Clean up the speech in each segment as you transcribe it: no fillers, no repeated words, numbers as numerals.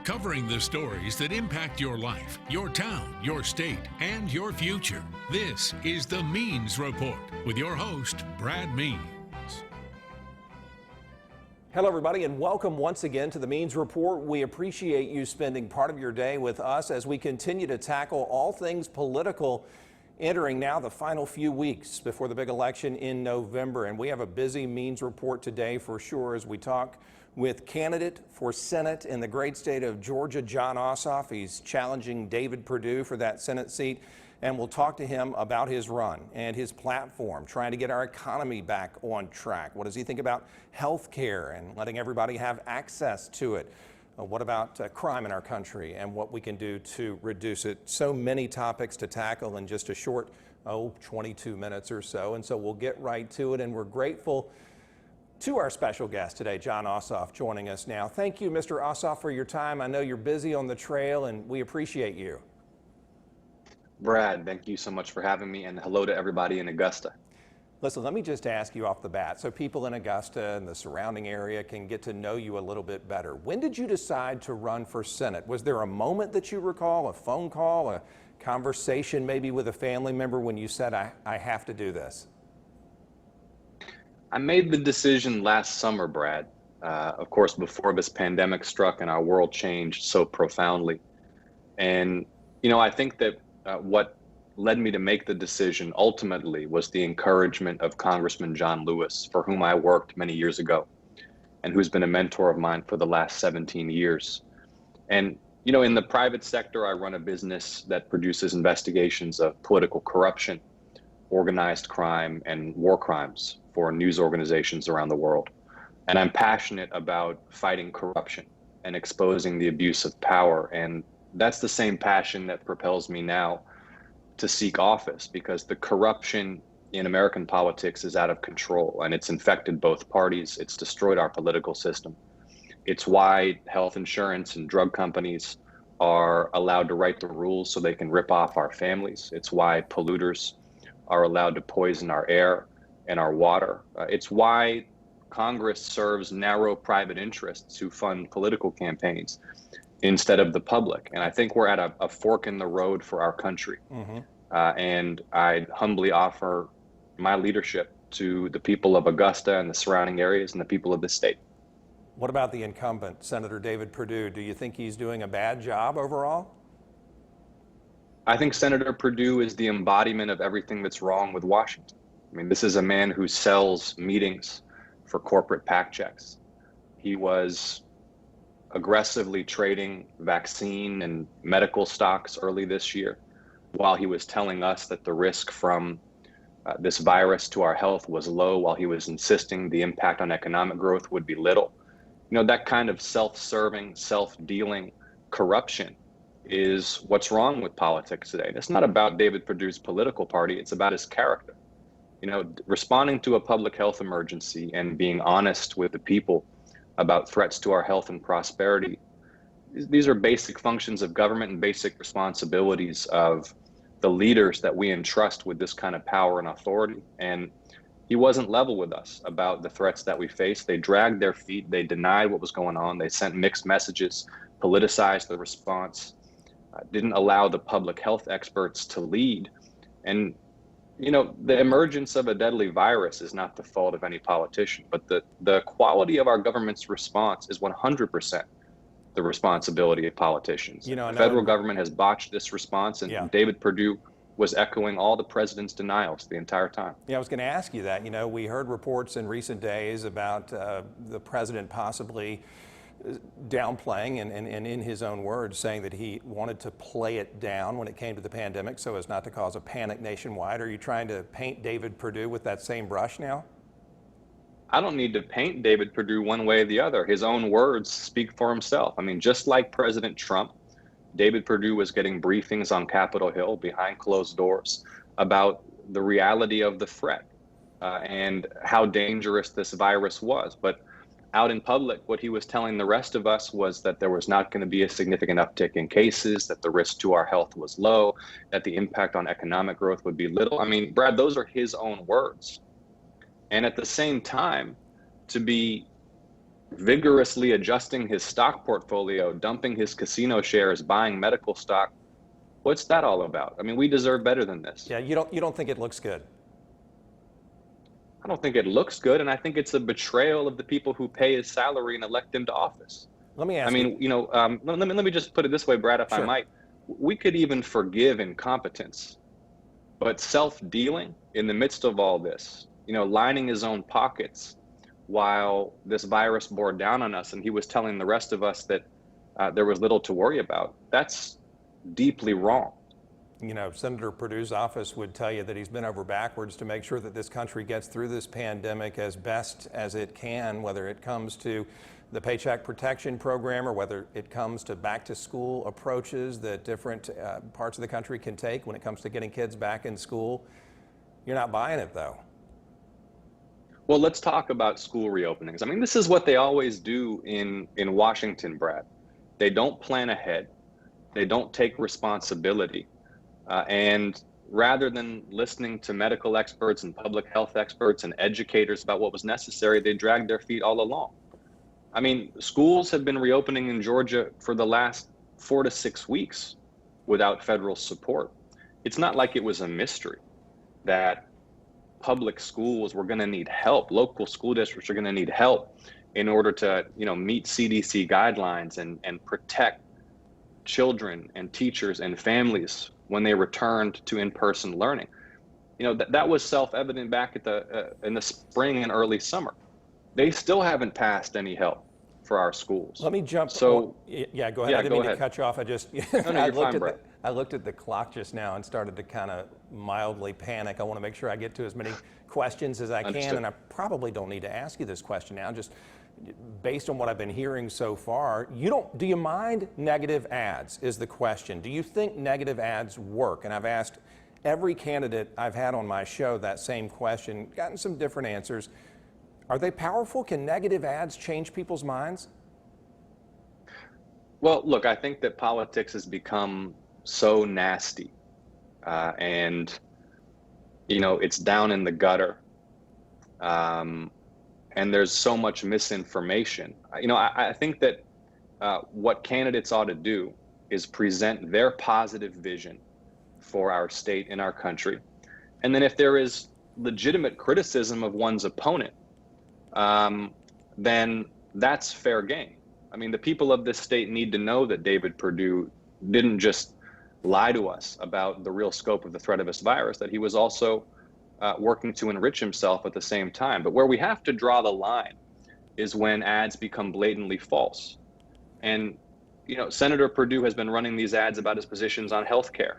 covering the stories that impact your life, your town, your state, and your future. This is the Means Report with your host, Brad Means. Hello, everybody, and welcome once again to the Means Report. We appreciate you spending part of your day with us as we continue to tackle all things political, entering now the final few weeks before the big election in November. And we have a busy Means Report today for sure as we talk with candidate for Senate in the great state of Georgia, Jon Ossoff. He's challenging David Perdue for that Senate seat, and we'll talk to him about his run and his platform, trying to get our economy back on track. What does he think about health care and letting everybody have access to it? What about crime in our country and what we can do to reduce it? So many topics to tackle in just a short, 22 minutes or so. And so we'll get right to it, and we're grateful to our special guest today, Jon Ossoff, joining us now. Thank you, Mr. Ossoff, for your time. I know you're busy on the trail, and we appreciate you. Brad, thank you so much for having me, and hello to everybody in Augusta. Listen, let me just ask you off the bat, so people in Augusta and the surrounding area can get to know you a little bit better. When did you decide to run for Senate? Was there a moment that you recall, a phone call, a conversation maybe with a family member when you said, I have to do this? I made the decision last summer, Brad, of course, before this pandemic struck and our world changed so profoundly. And, you know, I think that what led me to make the decision ultimately was the encouragement of Congressman John Lewis, for whom I worked many years ago and who's been a mentor of mine for the last 17 years. And, you know, in the private sector, I run a business that produces investigations of political corruption, organized crime, and war crimes for news organizations around the world. And I'm passionate about fighting corruption and exposing the abuse of power. And that's the same passion that propels me now to seek office, because the corruption in American politics is out of control and it's infected both parties. It's destroyed our political system. It's why health insurance and drug companies are allowed to write the rules so they can rip off our families. It's why polluters are allowed to poison our air and our water. It's why Congress serves narrow private interests who fund political campaigns instead of the public. And I think we're at a fork in the road for our country. And I humbly offer my leadership to the people of Augusta and the surrounding areas and the people of the state. What about the incumbent, Senator David Perdue? Do you think he's doing a bad job overall? I think Senator Perdue is the embodiment of everything that's wrong with Washington. I mean, this is a man who sells meetings for corporate PAC checks. He was aggressively trading vaccine and medical stocks early this year, while he was telling us that the risk from this virus to our health was low, while he was insisting the impact on economic growth would be little. You know, that kind of self-serving, self-dealing corruption is what's wrong with politics today. And it's not about David Perdue's political party, it's about his character. You know, responding to a public health emergency and being honest with the people about threats to our health and prosperity, these are basic functions of government and basic responsibilities of the leaders that we entrust with this kind of power and authority. And he wasn't level with us about the threats that we face. They dragged their feet, they denied what was going on, they sent mixed messages, politicized the response, didn't allow the public health experts to lead. And you know, the emergence of a deadly virus is not the fault of any politician, but the quality of our government's response is 100% the responsibility of politicians. You know, the federal government has botched this response, and David Perdue was echoing all the president's denials the entire time. Yeah, I was going to ask you that. You know, we heard reports in recent days about the president possibly downplaying and in his own words saying that he wanted to play it down when it came to the pandemic so as not to cause a panic nationwide. Are you trying to paint David Perdue with that same brush now? I don't need to paint David Perdue one way or the other. His own words speak for himself. I mean, just like President Trump, David Perdue was getting briefings on Capitol Hill behind closed doors about the reality of the threat and how dangerous this virus was. But out in public, what he was telling the rest of us was that there was not going to be a significant uptick in cases, that the risk to our health was low, that the impact on economic growth would be little. I mean, Brad, those are his own words. And at the same time, to be vigorously adjusting his stock portfolio, dumping his casino shares, buying medical stock. What's that all about? I mean, we deserve better than this. Yeah, you don't think it looks good? I don't think it looks good, and I think it's a betrayal of the people who pay his salary and elect him to office. Let me I ask mean, let me just put it this way, Brad, if I Sure. might. We could even forgive incompetence, but self-dealing in the midst of all this, lining his own pockets while this virus bore down on us, and he was telling the rest of us that there was little to worry about. That's deeply wrong. Senator Perdue's office would tell you that he's been over backwards to make sure that this country gets through this pandemic as best as it can, whether it comes to the Paycheck Protection Program or whether it comes to back to school approaches that different parts of the country can take when it comes to getting kids back in school. You're not buying it, though. Well, let's talk about school reopenings. I mean, this is what they always do in Washington, Brad. They don't plan ahead. They don't take responsibility. And rather than listening to medical experts and public health experts and educators about what was necessary, they dragged their feet all along. I mean, schools have been reopening in Georgia for the last 4 to 6 weeks without federal support. It's not like it was a mystery that public schools were going to need help. Local school districts are going to need help in order to, meet CDC guidelines and protect children and teachers and families when they returned to in-person learning. That was self-evident back in the spring and early summer. They still haven't passed any help for our schools. Let me jump. So, yeah, go ahead. Yeah, I didn't mean to cut you off. I just I looked at the clock just now and started to kind of mildly panic. I want to make sure I get to as many questions as I can, and I probably don't need to ask you this question now. Just based on what I've been hearing so far, do you mind negative ads is the question. Do you think negative ads work? And I've asked every candidate I've had on my show that same question, gotten some different answers. Are they powerful? Can negative ads change people's minds? Well, look, I think that politics has become so nasty, and it's down in the gutter. And there's so much misinformation. I think that what candidates ought to do is present their positive vision for our state and our country. And then if there is legitimate criticism of one's opponent, then that's fair game. I mean, the people of this state need to know that David Perdue didn't just lie to us about the real scope of the threat of this virus, that he was also working to enrich himself at the same time. But where we have to draw the line is when ads become blatantly false. And, Senator Perdue has been running these ads about his positions on healthcare,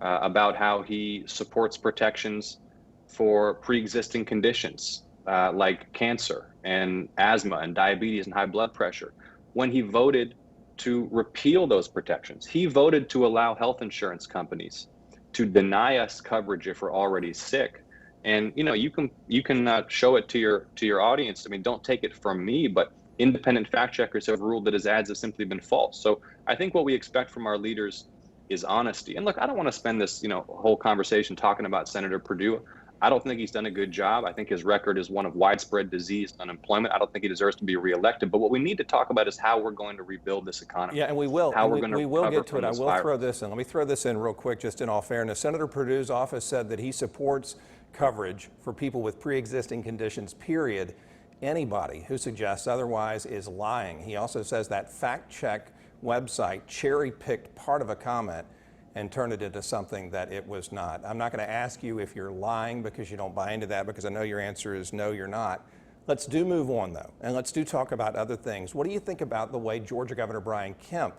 about how he supports protections for pre-existing conditions like cancer and asthma and diabetes and high blood pressure, when he voted to repeal those protections. He voted to allow health insurance companies to deny us coverage if we're already sick. And you can show it to your audience. I mean, don't take it from me, but independent fact checkers have ruled that his ads have simply been false. So I think what we expect from our leaders is honesty. And look, I don't want to spend this whole conversation talking about Senator Perdue. I don't think he's done a good job. I think his record is one of widespread disease and unemployment. I don't think he deserves to be reelected. But what we need to talk about is how we're going to rebuild this economy. Yeah, and we will. How we're going to we will recover get to it. I from will this throw virus. this in. Let me throw this in real quick, just in all fairness. Senator Perdue's office said that he supports coverage for people with pre-existing conditions, period. Anybody who suggests otherwise is lying. He also says that fact check website cherry-picked part of a comment and turned it into something that it was not. I'm not going to ask you if you're lying because you don't buy into that, because I know your answer is no, you're not. Let's move on, though, and let's talk about other things. What do you think about the way Georgia Governor Brian Kemp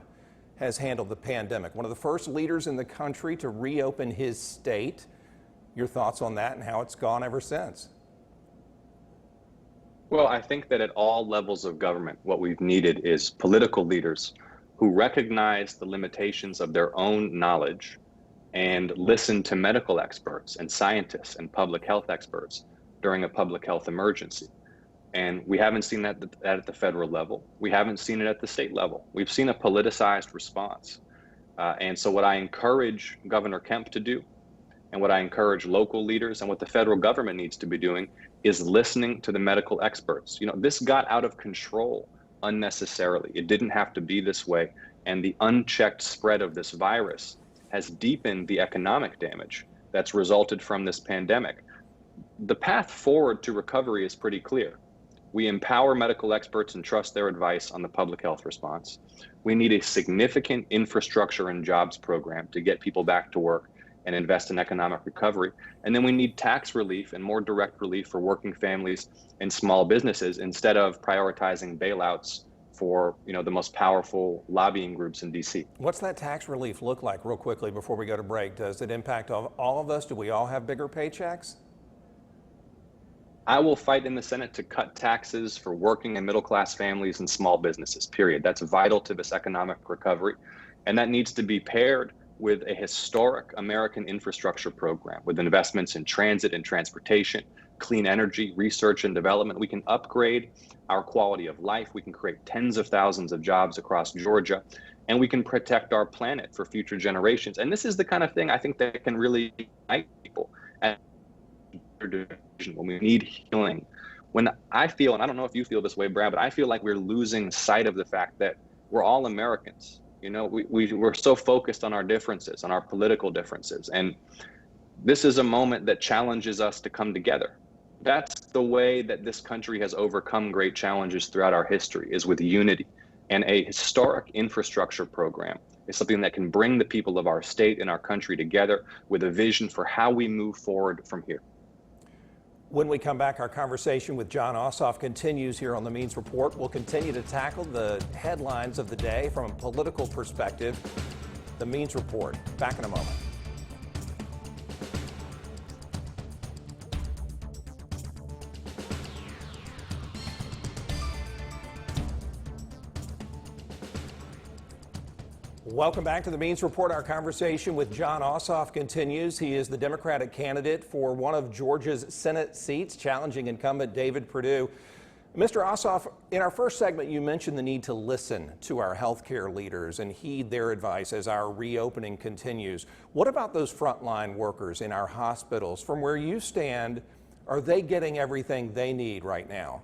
has handled the pandemic? One of the first leaders in the country to reopen his state. Your thoughts on that and how it's gone ever since? Well, I think that at all levels of government, what we've needed is political leaders who recognize the limitations of their own knowledge and listen to medical experts and scientists and public health experts during a public health emergency. And we haven't seen that at the federal level. We haven't seen it at the state level. We've seen a politicized response. And so what I encourage Governor Kemp to do, and what I encourage local leaders and what the federal government needs to be doing, is listening to the medical experts. This got out of control unnecessarily. It didn't have to be this way. And the unchecked spread of this virus has deepened the economic damage that's resulted from this pandemic. The path forward to recovery is pretty clear. We empower medical experts and trust their advice on the public health response. We need a significant infrastructure and jobs program to get people back to work and invest in economic recovery. And then we need tax relief and more direct relief for working families and small businesses instead of prioritizing bailouts for the most powerful lobbying groups in DC. What's that tax relief look like real quickly before we go to break? Does it impact all of us? Do we all have bigger paychecks? I will fight in the Senate to cut taxes for working and middle-class families and small businesses, period. That's vital to this economic recovery. And that needs to be paired with a historic American infrastructure program with investments in transit and transportation, clean energy, research and development. We can upgrade our quality of life. We can create tens of thousands of jobs across Georgia, and we can protect our planet for future generations. And this is the kind of thing I think that can really unite people. When we need healing, when I feel, and I don't know if you feel this way, Brad, but I feel like we're losing sight of the fact that we're all Americans. We're so focused on our differences, on our political differences. And this is a moment that challenges us to come together. That's the way that this country has overcome great challenges throughout our history, is with unity. And a historic infrastructure program is something that can bring the people of our state and our country together with a vision for how we move forward from here. When we come back, our conversation with Jon Ossoff continues here on the Means Report. We'll continue to tackle the headlines of the day from a political perspective. The Means Report, back in a moment. Welcome back to the Means Report. Our conversation with Jon Ossoff continues. He is the Democratic candidate for one of Georgia's Senate seats, challenging incumbent David Perdue. Mr. Ossoff, in our first segment, you mentioned the need to listen to our healthcare leaders and heed their advice as our reopening continues. What about those frontline workers in our hospitals? From where you stand, are they getting everything they need right now?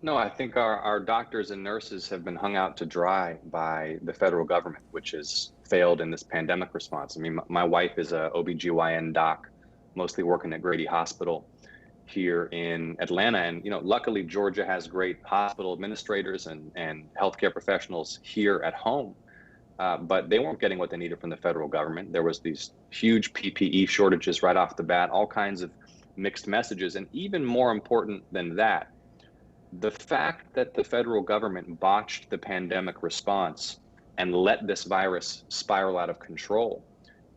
No, I think our doctors and nurses have been hung out to dry by the federal government, which has failed in this pandemic response. I mean, my wife is a OBGYN doc, mostly working at Grady Hospital here in Atlanta. And, luckily Georgia has great hospital administrators and healthcare professionals here at home. But they weren't getting what they needed from the federal government. There was these huge PPE shortages right off the bat, all kinds of mixed messages. And even more important than that, the fact that the federal government botched the pandemic response and let this virus spiral out of control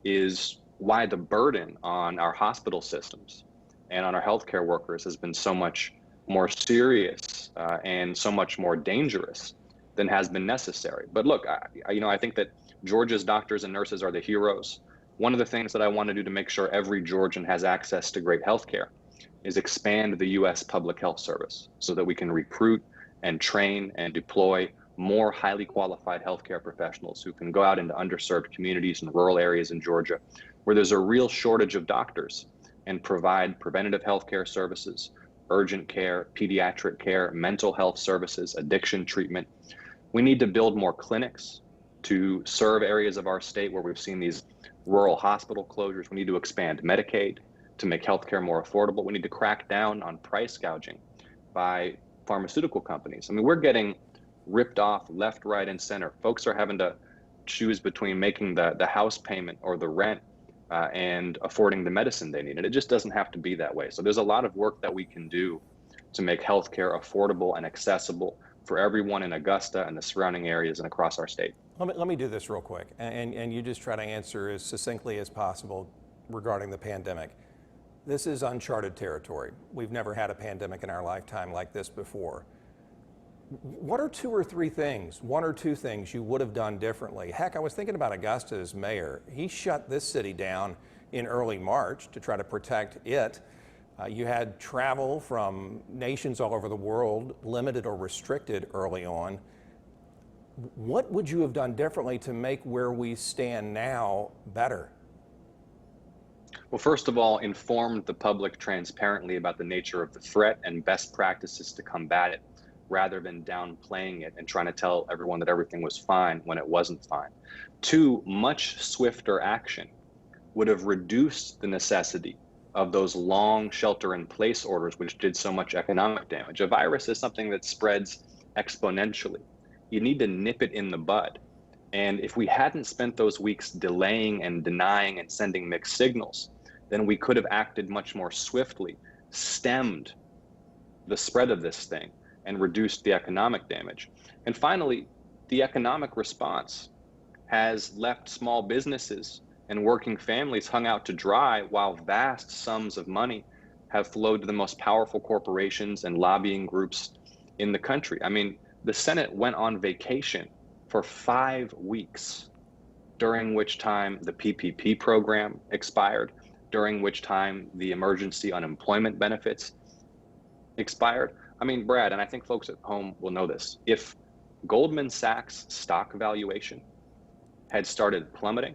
is why the burden on our hospital systems and on our healthcare workers has been so much more serious and so much more dangerous than has been necessary. But look, I think that Georgia's doctors and nurses are the heroes. One of the things that I want to do to make sure every Georgian has access to great healthcare is expand the U.S. public health service so that we can recruit and train and deploy more highly qualified healthcare professionals who can go out into underserved communities and rural areas in Georgia where there's a real shortage of doctors and provide preventative healthcare services, urgent care, pediatric care, mental health services, addiction treatment. We need to build more clinics to serve areas of our state where we've seen these rural hospital closures. We need to expand Medicaid to make healthcare more affordable. We need to crack down on price gouging by pharmaceutical companies. I mean, we're getting ripped off left, right, and center. Folks are having to choose between making the house payment or the rent and affording the medicine they need. And it just doesn't have to be that way. So there's a lot of work that we can do to make healthcare affordable and accessible for everyone in Augusta and the surrounding areas and across our state. Let me do this real quick, and you just try to answer as succinctly as possible regarding the pandemic. This is uncharted territory. We've never had a pandemic in our lifetime like this before. What are one or two things you would have done differently? Heck, I was thinking about Augusta's mayor. He shut this city down in early March to try to protect it. You had travel from nations all over the world limited or restricted early on. What would you have done differently to make where we stand now better? Well, first of all, informed the public transparently about the nature of the threat and best practices to combat it, rather than downplaying it and trying to tell everyone that everything was fine when it wasn't fine. Two, much swifter action would have reduced the necessity of those long shelter-in-place orders, which did so much economic damage. A virus is something that spreads exponentially. You need to nip it in the bud. And if we hadn't spent those weeks delaying and denying and sending mixed signals, then we could have acted much more swiftly, stemmed the spread of this thing, and reduced the economic damage. And finally, the economic response has left small businesses and working families hung out to dry, while vast sums of money have flowed to the most powerful corporations and lobbying groups in the country. I mean, the Senate went on vacation for 5 weeks, during which time the PPP program expired, during which time the emergency unemployment benefits expired. I mean, Brad, and I think folks at home will know this, if Goldman Sachs stock valuation had started plummeting,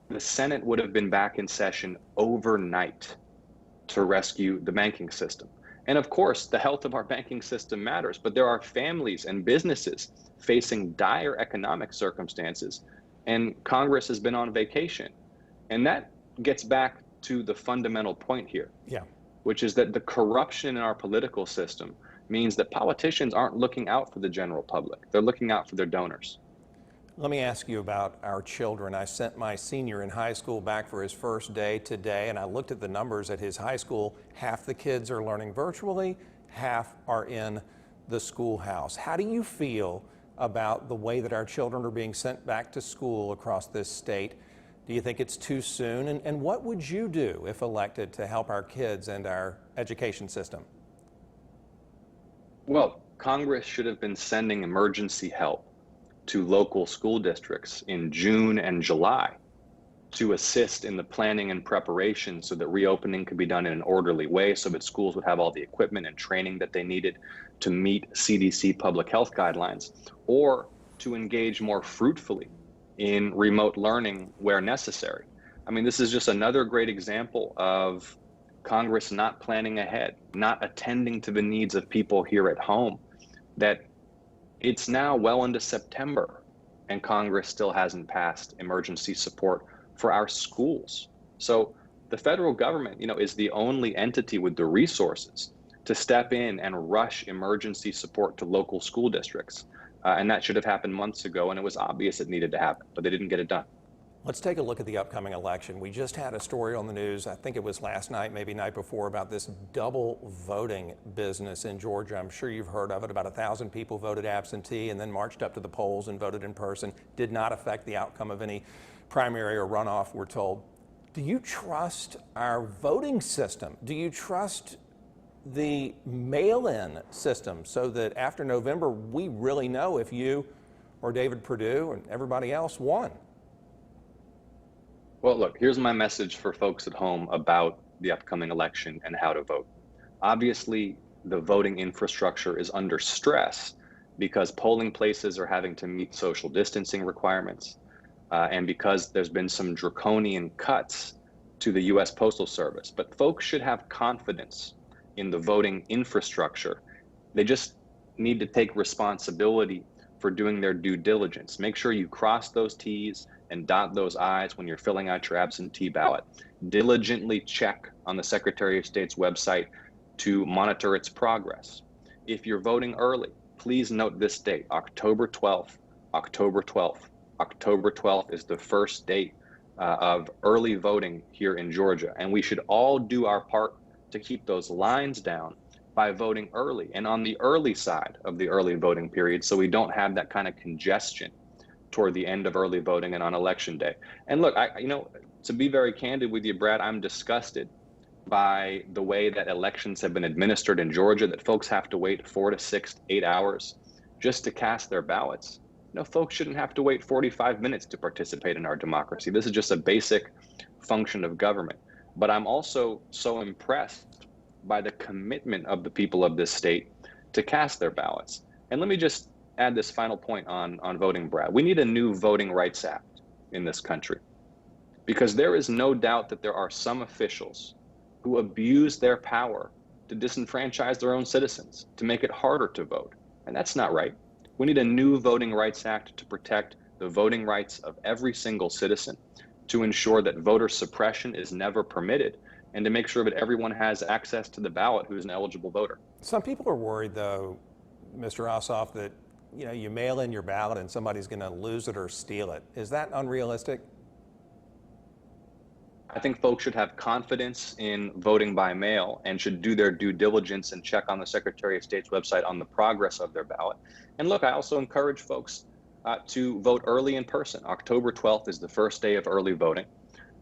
the Senate would have been back in session overnight to rescue the banking system. And of course, the health of our banking system matters, but there are families and businesses facing dire economic circumstances, and Congress has been on vacation. And that gets back to the fundamental point here, which is that the corruption in our political system means that politicians aren't looking out for the general public. They're looking out for their donors. Let me ask you about our children. I sent my senior in high school back for his first day today, and I looked at the numbers at his high school. Half the kids are learning virtually, half are in the schoolhouse. How do you feel about the way that our children are being sent back to school across this state? Do you think it's too soon? And what would you do if elected to help our kids and our education system? Well, Congress should have been sending emergency help to local school districts in June and July to assist in the planning and preparation so that reopening could be done in an orderly way, so that schools would have all the equipment and training that they needed to meet CDC public health guidelines, or to engage more fruitfully in remote learning where necessary. I mean, this is just another great example of Congress not planning ahead, not attending to the needs of people here at home. That it's now well into September and Congress still hasn't passed emergency support for our schools. So the federal government, is the only entity with the resources to step in and rush emergency support to local school districts. And that should have happened months ago, and it was obvious it needed to happen, but they didn't get it done. Let's take a look at the upcoming election. We just had a story on the news, I think it was last night, maybe night before, about this double voting business in Georgia. I'm sure you've heard of it. About 1,000 people voted absentee and then marched up to the polls and voted in person. Did not affect the outcome of any primary or runoff, we're told. Do you trust our voting system? Do you trust the mail-in system so that after November, we really know if you or David Perdue and everybody else won? Well, look, here's my message for folks at home about the upcoming election and how to vote. Obviously, the voting infrastructure is under stress because polling places are having to meet social distancing requirements, and because there's been some draconian cuts to the U.S. Postal Service. But folks should have confidence in the voting infrastructure. They just need to take responsibility for doing their due diligence. Make sure you cross those T's and dot those I's when you're filling out your absentee ballot. Diligently check on the Secretary of State's website to monitor its progress. If you're voting early, please note this date, October 12th. October 12th. October 12th is the first date of early voting here in Georgia, and we should all do our part to keep those lines down by voting early and on the early side of the early voting period, so we don't have that kind of congestion toward the end of early voting and on election day. And look, to be very candid with you, Brad, I'm disgusted by the way that elections have been administered in Georgia, that folks have to wait 4 to 6 to 8 hours just to cast their ballots. Folks shouldn't have to wait 45 minutes to participate in our democracy. This is just a basic function of government. But I'm also so impressed by the commitment of the people of this state to cast their ballots. And let me just add this final point on voting, Brad. We need a new Voting Rights Act in this country. because there is no doubt that there are some officials who abuse their power to disenfranchise their own citizens, to make it harder to vote. And that's not right. We need a new Voting Rights Act to protect the voting rights of every single citizen, to ensure that voter suppression is never permitted, and to make sure that everyone has access to the ballot who is an eligible voter. Some people are worried, though, Mr. Ossoff, that you mail in your ballot and somebody's going to lose it or steal it. Is that unrealistic? I think folks should have confidence in voting by mail and should do their due diligence and check on the Secretary of State's website on the progress of their ballot. And look, I also encourage folks to vote early in person. October 12th is the first day of early voting.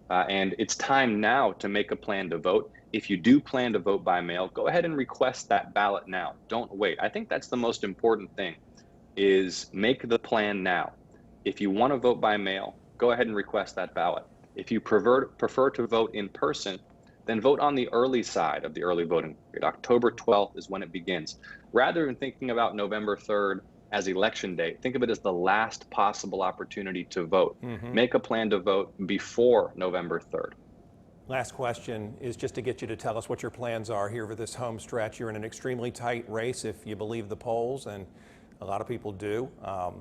And it's time now to make a plan to vote. If you do plan to vote by mail, go ahead and request that ballot now. Don't wait. I think that's the most important thing, is make the plan now. If you want to vote by mail, go ahead and request that ballot. If you prefer to vote in person, then vote on the early side of the early voting period. October 12th is when it begins. Rather than thinking about November 3rd as election day, think of it as the last possible opportunity to vote. Make a plan to vote before November 3rd. Last question is just to get you to tell us what your plans are here for this home stretch. You're in an extremely tight race, if you believe the polls, and a lot of people do. How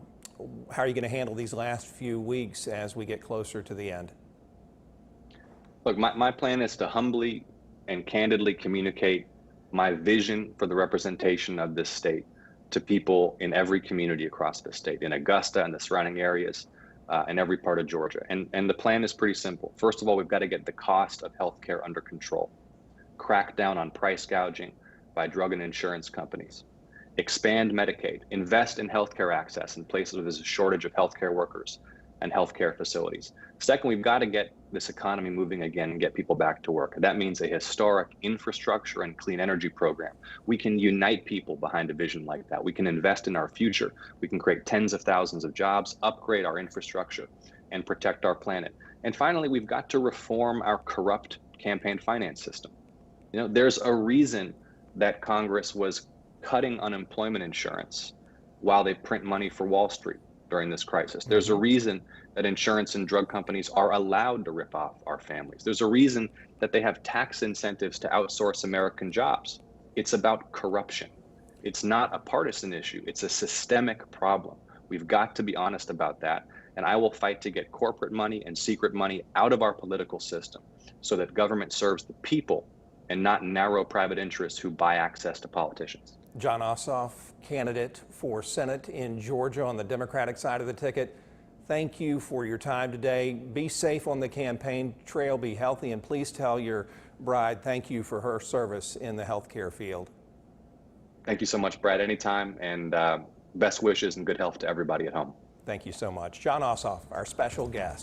are you going to handle these last few weeks as we get closer to the end? Look, my plan is to humbly and candidly communicate my vision for the representation of this state to people in every community across the state, in Augusta and the surrounding areas, and every part of Georgia. And the plan is pretty simple. First of all, we've got to get the cost of healthcare under control, crack down on price gouging by drug and insurance companies, expand Medicaid, invest in healthcare access in places where there's a shortage of healthcare workers and healthcare facilities. Second, we've got to get this economy moving again and get people back to work. That means a historic infrastructure and clean energy program. We can unite people behind a vision like that. We can invest in our future. We can create tens of thousands of jobs, upgrade our infrastructure, and protect our planet. And finally, we've got to reform our corrupt campaign finance system. There's a reason that Congress was cutting unemployment insurance while they print money for Wall Street during this crisis. There's a reason that insurance and drug companies are allowed to rip off our families. There's a reason that they have tax incentives to outsource American jobs. It's about corruption. It's not a partisan issue. It's a systemic problem. We've got to be honest about that. And I will fight to get corporate money and secret money out of our political system so that government serves the people and not narrow private interests who buy access to politicians. Jon Ossoff, candidate for Senate in Georgia on the Democratic side of the ticket. Thank you for your time today. Be safe on the campaign trail, be healthy, and please tell your bride thank you for her service in the healthcare field. Thank you so much, Brad. Anytime, and best wishes and good health to everybody at home. Thank you so much. Jon Ossoff, our special guest.